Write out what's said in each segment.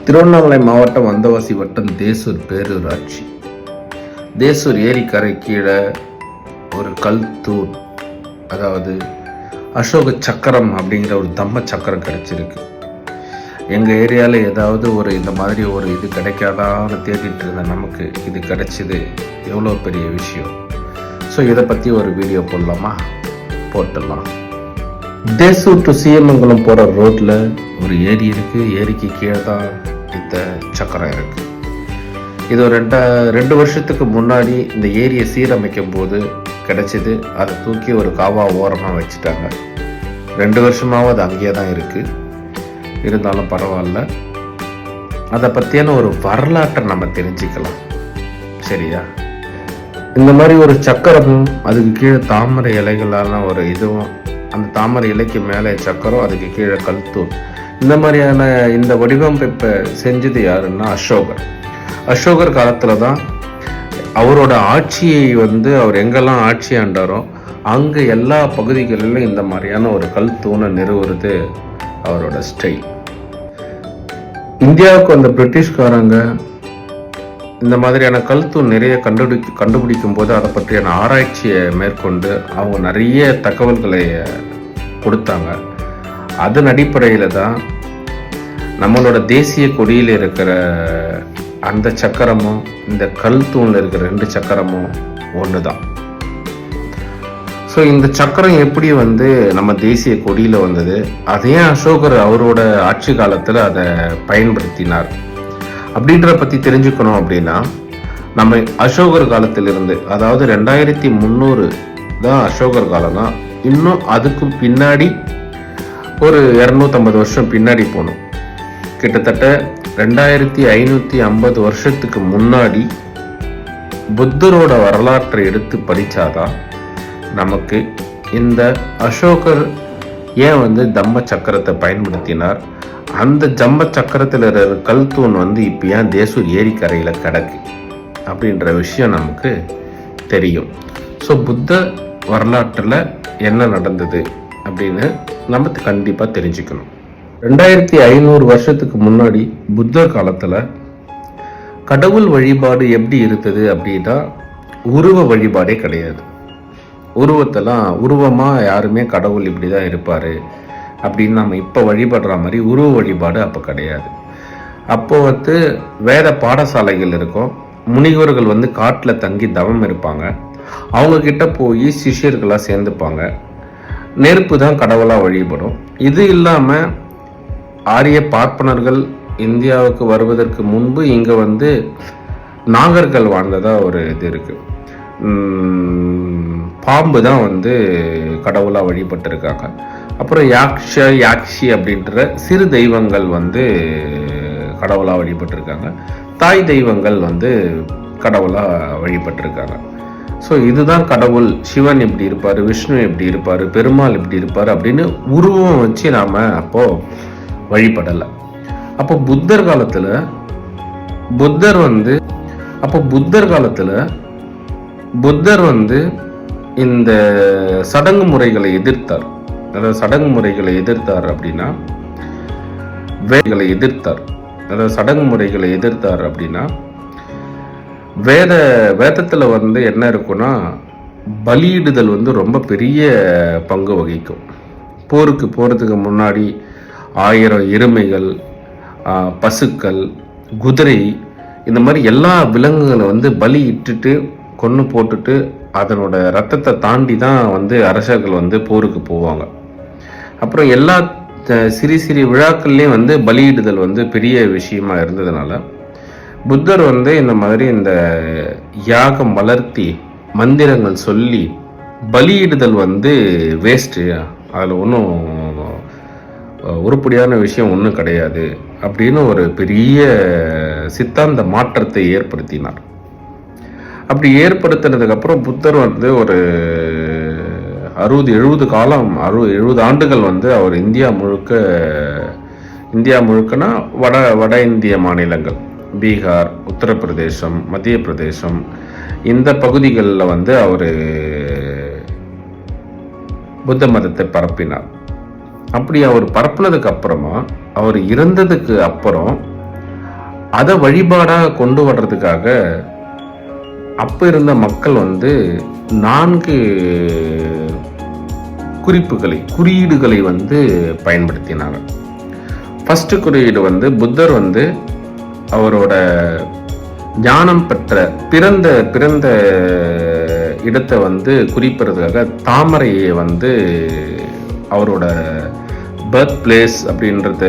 திருவண்ணாமலை மாவட்டம் வந்தவாசி வட்டம் தேசூர் பேரூராட்சி. தேசூர் ஏரிக்கரை கீழே ஒரு கல் தூண், அதாவது அசோக சக்கரம் அப்படிங்கிற ஒரு தம்ம சக்கரம் கிடைச்சிருக்கு. எங்கள் ஏரியாவில் ஏதாவது ஒரு இந்த மாதிரி ஒரு இது கிடைக்காதான்னு தேடிட்டு இருந்த நமக்கு இது கிடைச்சிது, எவ்வளோ பெரிய விஷயம். ஸோ இதை பற்றி ஒரு வீடியோ போட்டுடலாம். தேசூர் டு சீயமங்கலம் போகிற ரோட்டில் ஒரு ஏரி இருக்குது. ஏரிக்கு கீழே தான் இந்த சக்கரம் இருக்குது. இது ஒரு 2 வருஷத்துக்கு முன்னாடி இந்த ஏரியை சீரமைக்கும் போது கிடைச்சிது. அதை தூக்கி ஒரு காவா ஓரமாக வச்சுட்டாங்க. 2 வருஷமாகவும் அது அங்கேயே தான் இருக்குது. இருந்தாலும் பரவாயில்ல, அதை பற்றியான ஒரு வரலாற்றை நம்ம தெரிஞ்சுக்கலாம். சரியா? இந்த மாதிரி ஒரு சக்கரமும் அதுக்கு கீழே தாமரை இலைகளான ஒரு இதுவும், அந்த தாமரை இலைக்கு மேலே சக்கரம், அதுக்கு கீழே கல்தூண், இந்த மாதிரியான இந்த வடிவமைப்பை செஞ்சது யாருன்னா அசோகர் காலத்தில் தான். அவரோட ஆட்சியை அவர் எங்கெல்லாம் ஆட்சி ஆண்டாரோ அங்கே எல்லா பகுதிகளிலும் இந்த மாதிரியான ஒரு கல்தூணை நிறுவுறது அவரோட ஸ்டைல். இந்தியாவுக்கு அந்த பிரிட்டிஷ்காரங்க இந்த மாதிரியான கல்தூண் நிறைய கண்டுபிடிக்கும் போது அதை பற்றியான ஆராய்ச்சியை மேற்கொண்டு அவங்க நிறைய தகவல்களை கொடுத்தாங்க. அதன் அடிப்படையில் தான் நம்மளோட தேசிய கொடியில் இருக்கிற அந்த சக்கரமும் இந்த கல்தூணில் இருக்கிற 2 சக்கரமும் ஒன்று தான். ஸோ இந்த சக்கரம் எப்படி நம்ம தேசிய கொடியில் வந்தது, அதையும் அசோகர் அவரோட ஆட்சி காலத்தில் அதை பயன்படுத்தினார் அப்படின்றத பற்றி தெரிஞ்சுக்கணும். அப்படின்னா நம்ம அசோகர் காலத்திலிருந்து, அதாவது 2300 தான் அசோகர் காலம் தான். இன்னும் அதுக்கு பின்னாடி ஒரு 250 வருஷம் பின்னாடி போகணும். கிட்டத்தட்ட 2550 வருஷத்துக்கு முன்னாடி புத்தரோட வரலாற்றை எடுத்து படித்தாதான் நமக்கு இந்த அசோகர் ஏன் தம்ம சக்கரத்தை பயன்படுத்தினார், அந்த ஜம்ம சக்கரத்தில் இருக்கிற கல்தூண் இப்போ ஏன் தேசூர் ஏரிக்கரையில் கிடக்கு அப்படின்ற விஷயம் நமக்கு தெரியும். ஸோ புத்த வரலாற்றில் என்ன நடந்தது அப்படின்னு நம்ம கண்டிப்பாக தெரிஞ்சுக்கணும். 2500 வருஷத்துக்கு முன்னாடி புத்தர் காலத்தில் கடவுள் வழிபாடு எப்படி இருந்தது அப்படின்னா, உருவ வழிபாடே கிடையாது. உருவமாக யாருமே கடவுள் இப்படி தான் இருப்பார் அப்படின்னு நம்ம இப்போ வழிபடுற மாதிரி உருவ வழிபாடு அப்போ கிடையாது. அப்போ வேத பாடசாலைகள் இருக்கும். முனிவர்கள் காட்டில் தங்கி தவம் இருப்பாங்க. அவங்கக்கிட்ட போய் சிஷ்யர்களாக சேர்ந்துப்பாங்க. நெருப்பு தான் கடவுளாக வழிபடும். இது இல்லாமல் ஆரிய பார்ப்பனர்கள் இந்தியாவுக்கு வருவதற்கு முன்பு இங்கே நாகர்கள் வாழ்ந்ததாக ஒரு இது இருக்குது. பாம்பு தான் கடவுளாக வழிபட்டிருக்காங்க. அப்புறம் யாக்ஷி அப்படின்ற சிறு தெய்வங்கள் கடவுளாக வழிபட்டிருக்காங்க. தாய் தெய்வங்கள் கடவுளாக வழிபட்டிருக்காங்க. ஸோ இதுதான் கடவுள். சிவன் இப்படி இருப்பார், விஷ்ணு எப்படி இருப்பார், பெருமாள் இப்படி இருப்பார் அப்படின்னு உருவம் வச்சு நாம் அப்போது வழிபடலை. அப்போ புத்தர் காலத்தில் புத்தர் இந்த சடங்கு முறைகளை எதிர்த்தார். அதாவது சடங்கு முறைகளை எதிர்த்தார் அப்படின்னா வேதத்தில் என்ன இருக்குன்னா, பலியிடுதல் ரொம்ப பெரிய பங்கு வகிக்கும். போருக்கு போகிறதுக்கு முன்னாடி 1000 எருமைகள், பசுக்கள், குதிரை, இந்த மாதிரி எல்லா விலங்குகளை பலி இட்டுட்டு கொன்று போட்டுட்டு அதனோட ரத்தத்தை தாண்டி தான் அரசர்கள் போருக்கு போவாங்க. அப்புறம் எல்லா சிறு விழாக்கள்லேயும் பலியிடுதல் பெரிய விஷயமா இருந்ததுனால புத்தர் இந்த மாதிரி இந்த யாகம் வளர்த்தி மந்திரங்கள் சொல்லி பலியிடுதல் வேஸ்ட்டு, அதில் ஒன்றும் உருப்படியான விஷயம் ஒன்றும் கிடையாது அப்படின்னு ஒரு பெரிய சித்தாந்த மாற்றத்தை ஏற்படுத்தினார். அப்படி ஏற்படுத்தினதுக்கப்புறம் புத்தர் ஒரு 60-70 ஆண்டுகள் அவர் இந்தியா முழுக்கனா வட இந்திய மாநிலங்கள், பீகார், உத்தரப்பிரதேசம், மத்திய பிரதேசம், இந்த பகுதிகளில் அவர் புத்த மதத்தை பரப்பினார். அப்படி அவர் பரப்புனதுக்கு அப்புறமா, அவர் இறந்ததுக்கு அப்புறம் அதை வழிபாடாக கொண்டு வர்றதுக்காக அப்ப இருந்த மக்கள் வந்து 4 குறியீடுகளை வந்து பயன்படுத்தினாங்க. ஃபர்ஸ்ட் குறியீடு வந்து புத்தர் வந்து அவரோட ஞானம் பெற்ற பிறந்த இடத்தை வந்து குறிப்பிடுறதுக்காக தாமரையை வந்து அவரோட பர்த் பிளேஸ் அப்படின்றத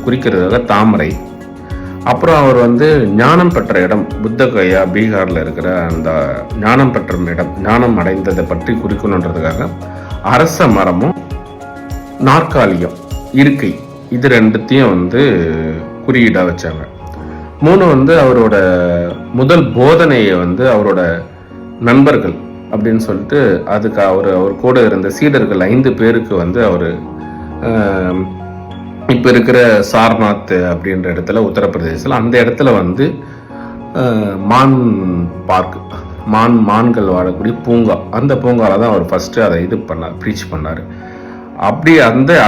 குறிக்கிறதுக்காக தாமரை. அப்புறம் அவர் வந்து ஞானம் பெற்ற இடம் புத்தகயா பீகார்ல இருக்கிற அந்த ஞானம் பெற்ற இடம், ஞானம் அடைந்ததை பற்றி குறிக்கணுன்றதுக்காக அரச மரமும் நாற்காலியும் இருக்கை, இது 2த்தையும் வந்து குறியீடா வச்சாங்க. 3 வந்து அவரோட முதல் போதனையை வந்து அவரோட நண்பர்கள் அப்படின்னு சொல்லிட்டு அதுக்கு அவர் கூட இருந்த சீடர்கள் 5 பேருக்கு வந்து அவர் இப்போ இருக்கிற சார்நாத் அப்படின்ற இடத்துல உத்தரப்பிரதேசத்தில் அந்த இடத்துல வந்து மான் பார்க், மான்கள் வாழக்கூடிய பூங்கா, அந்த பூங்கால தான் அவர் ஃபர்ஸ்ட் அதை ப்ரீச் பண்ணார். அப்படி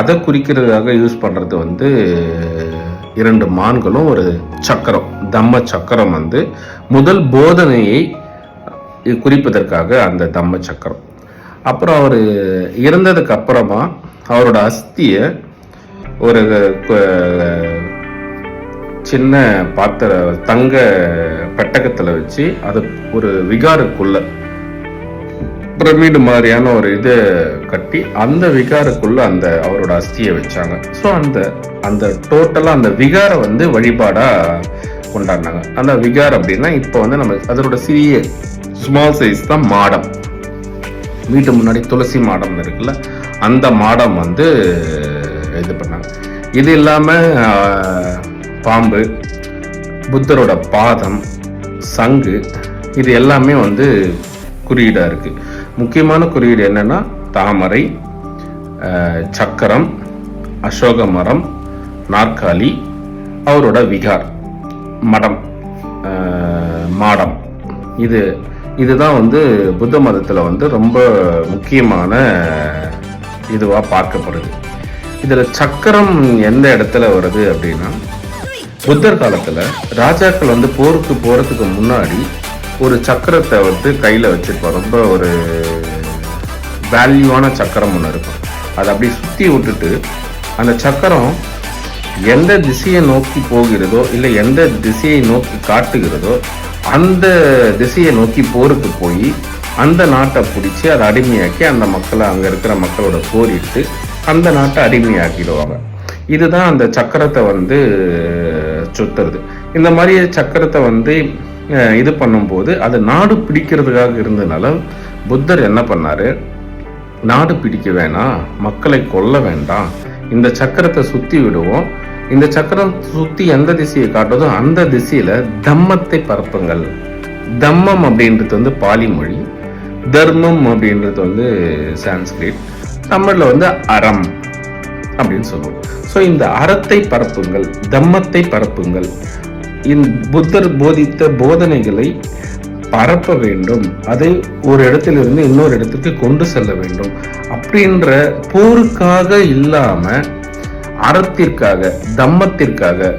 அதை குறிக்கிறதுக்காக யூஸ் பண்ணுறது வந்து 2 மான்களும் ஒரு சக்கரம், தம்ம சக்கரம் வந்து முதல் போதனையை குறிப்பதற்காக அந்த தம்ம சக்கரம். அப்புறம் அவர் இறந்ததுக்கு அப்புறமா அவரோட அஸ்தியை ஒரு சின்ன தங்க பெட்டகத்தில் வச்சு அது ஒரு விகாருக்குள்ள பிரமிடு மாதிரியான ஒரு இதை கட்டி அந்த விகாருக்குள்ள அவரோட அஸ்தியை வச்சாங்க. ஸோ அந்த டோட்டலா அந்த விகாரை வந்து வழிபாடா கொண்டாடினாங்க. அந்த விகார் அப்படின்னா இப்போ வந்து நம்ம அதோட சிறிய ஸ்மால் சைஸ் தான் மாடம். வீட்டு முன்னாடி துளசி மாடம் இருக்குல்ல, அந்த மாடம் வந்து இது பண்ணாங்க. இது இல்லாம பாம்பு, புத்தரோட பாதம், சங்கு, இது எல்லாமே வந்து குறியீடா இருக்கு. முக்கியமான குறியீடு என்னன்னா தாமரை, சக்கரம், அசோக மரம், நாற்காலி, அவரோட விகார், மடம், மாடம், இதுதான் வந்து புத்த மதத்துல வந்து ரொம்ப முக்கியமான இதுவா பார்க்கப்படுது. இதுல சக்கரம் எந்த இடத்துல வருது அப்படின்னா, புத்தர் காலத்துல ராஜாக்கள் வந்து போருக்கு போறதுக்கு முன்னாடி ஒரு சக்கரத்தை வந்து கையில வச்சிருப்பார். ரொம்ப ஒரு வேல்யூவான சக்கரம் ஒன்று இருக்கும். அதை அப்படி சுத்தி விட்டுட்டு அந்த சக்கரம் எந்த திசையை நோக்கி போகிறதோ இல்லை எந்த திசையை நோக்கி காட்டுகிறதோ அந்த திசையை நோக்கி போருக்கு போய் அந்த நாட்டை பிடிச்சி அதை அடிமையாக்கி அந்த மக்களை, அங்க இருக்கிற மக்களோட போரிட்டு அந்த நாட்டை அடிமையாக்கிடுவாங்க. இதுதான் அந்த சக்கரத்தை வந்து சுத்துறது. இந்த மாதிரி சக்கரத்தை வந்து இது பண்ணும்போது அது நாடு பிடிக்கிறதுக்காக இருந்ததுனால புத்தர் என்ன பண்ணாரு, நாடு பிடிக்க வேணாம், மக்களை கொல்ல வேண்டாம், இந்த சக்கரத்தை சுத்தி விடுவோம், இந்த சக்கரம் சுத்தி எந்த திசையை காட்டுதோ அந்த திசையில தம்மத்தை பரப்புங்கள். தம்மம் அப்படின்றது வந்து பாலி மொழி, தர்மம் அப்படின்றது வந்து சான்ஸ்கிரிட், தமிழ்ல வந்து அறம் அப்படின்னு சொல்லுவோம். ஸோ இந்த அறத்தை பரப்புங்கள், தம்மத்தை பரப்புங்கள், புத்தர் போதித்த போதனைகளை பரப்ப வேண்டும், அதை ஒரு இடத்திலிருந்து இன்னொரு இடத்துக்கு கொண்டு செல்ல வேண்டும் அப்படின்ற போருக்காக இல்லாம அறத்திற்காக, தம்மத்திற்காக,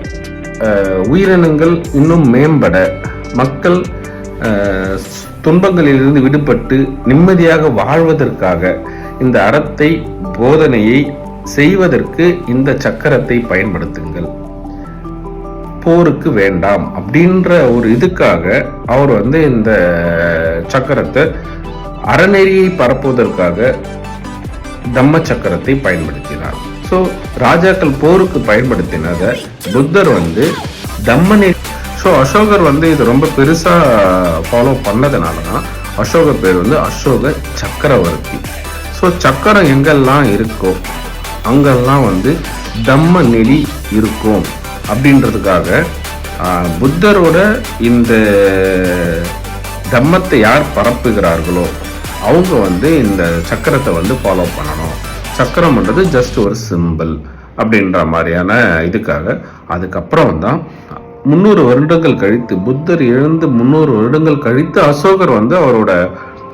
உயிரினங்கள் இன்னும் மேம்பட, மக்கள் துன்பங்களிலிருந்து விடுபட்டு நிம்மதியாக வாழ்வதற்காக இந்த அறத்தை, போதனையை செய்வதற்கு இந்த சக்கரத்தை பயன்படுத்துங்கள், போருக்கு வேண்டாம் அப்படின்ற ஒரு இதுக்காக அவர் வந்து இந்த சக்கரத்தை அறநெறியை பரப்புவதற்காக தம்ம சக்கரத்தை பயன்படுத்தினார். ஸோ ராஜாக்கள் போருக்கு பயன்படுத்தினத புத்தர் வந்து தம்ம நெறி. ஸோ அசோகர் வந்து இது ரொம்ப பெருசா ஃபாலோ பண்ணதுனால தான் அசோகர் பேர் வந்து அசோக சக்கரவர்த்தி. ஸோ சக்கரம் எங்கெல்லாம் இருக்கோ அங்கெல்லாம் வந்து தம்ம நெறி இருக்கும் அப்படின்றதுக்காக புத்தரோட இந்த தம்மத்தை யார் பரப்புகிறார்களோ அவங்க வந்து இந்த சக்கரத்தை வந்து ஃபாலோ பண்ணணும். சக்கரம்ன்றது ஜஸ்ட் ஒரு சிம்பிள் அப்படின்ற மாதிரியான இதுக்காக. அதுக்கப்புறம் தான் 300 வருடங்கள் கழித்து, புத்தர் எழுந்து 300 வருடங்கள் கழித்து அசோகர் வந்து அவரோட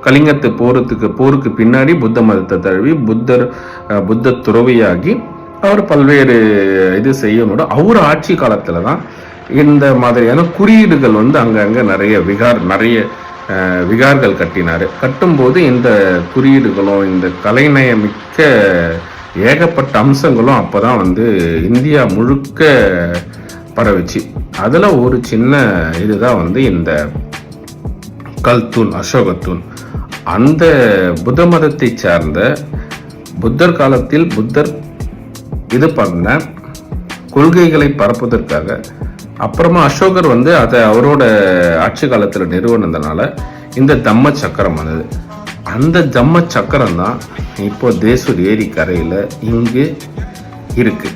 கலிங்கத்து போருக்கு பின்னாடி புத்த மதத்தை தழுவி புத்த துறவியாகி அவர் பல்வேறு இது செய்யணும். அவர் ஆட்சி காலத்துல தான் இந்த மாதிரியான குறியீடுகள் வந்து அங்கங்கே நிறைய விகார்கள் கட்டினார். கட்டும்போது இந்த குறியீடுகளும் இந்த கலைநயமிக்க ஏகப்பட்ட அம்சங்களும் அப்போ தான் வந்து இந்தியா முழுக்க பரவிச்சு. அதில் ஒரு சின்ன இதுதான் வந்து இந்த கல்தூண், அசோகத்தூண். அந்த புத்த மதத்தை சார்ந்த புத்தர் காலத்தில் புத்தர் இது பண்ண கொள்கைகளை பரப்புவதற்காக, அப்புறமா அசோகர் வந்து அதை அவரோட ஆட்சி காலத்தில் நிறுவனதுனால இந்த தம்ம சக்கரம் வந்தது. அந்த தம்ம சக்கரம் தான் இப்போ தேசூர் ஏரி கரையில் இங்கு இருக்கு.